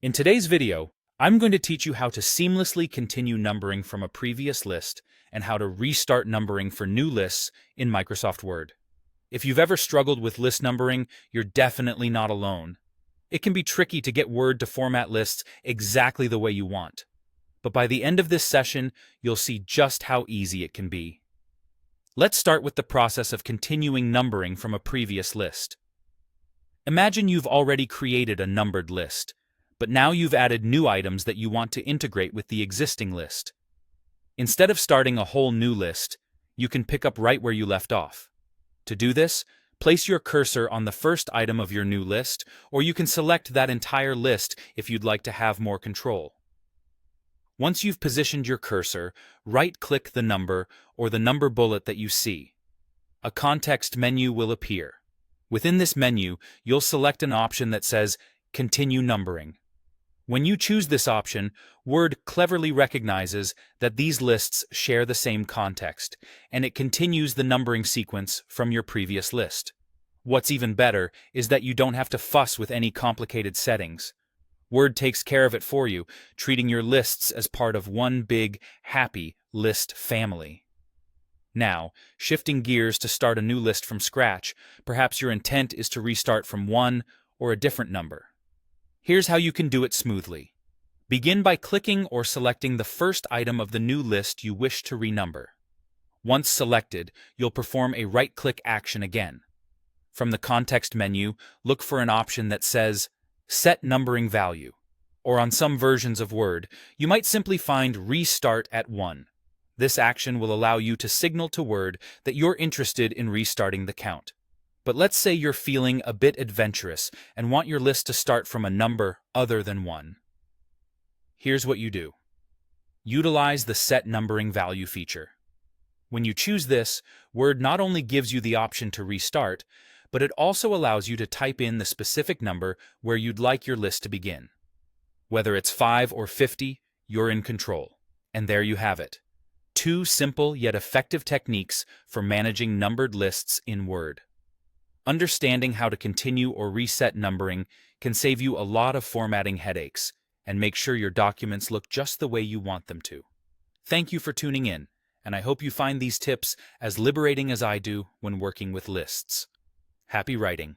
In today's video, I'm going to teach you how to seamlessly continue numbering from a previous list and how to restart numbering for new lists in Microsoft Word. If you've ever struggled with list numbering, you're definitely not alone. It can be tricky to get Word to format lists exactly the way you want. But by the end of this session, you'll see just how easy it can be. Let's start with the process of continuing numbering from a previous list. Imagine you've already created a numbered list, but now you've added new items that you want to integrate with the existing list. Instead of starting a whole new list, you can pick up right where you left off. To do this, place your cursor on the first item of your new list, or you can select that entire list if you'd like to have more control. Once you've positioned your cursor, right-click the number or the number bullet that you see. A context menu will appear. Within this menu, you'll select an option that says Continue Numbering. When you choose this option, Word cleverly recognizes that these lists share the same context, and it continues the numbering sequence from your previous list. What's even better is that you don't have to fuss with any complicated settings. Word takes care of it for you, treating your lists as part of one big, happy list family. Now, shifting gears to start a new list from scratch, perhaps your intent is to restart from one or a different number. Here's how you can do it smoothly. Begin by clicking or selecting the first item of the new list you wish to renumber. Once selected, you'll perform a right-click action again. From the context menu, look for an option that says Set Numbering Value, or on some versions of Word, you might simply find Restart at 1. This action will allow you to signal to Word that you're interested in restarting the count. But let's say you're feeling a bit adventurous and want your list to start from a number other than 1. Here's what you do. Utilize the Set Numbering Value feature. When you choose this, Word not only gives you the option to restart, but it also allows you to type in the specific number where you'd like your list to begin. Whether it's 5 or 50, you're in control. And there you have it. 2 simple yet effective techniques for managing numbered lists in Word. Understanding how to continue or reset numbering can save you a lot of formatting headaches and make sure your documents look just the way you want them to. Thank you for tuning in, and I hope you find these tips as liberating as I do when working with lists. Happy writing!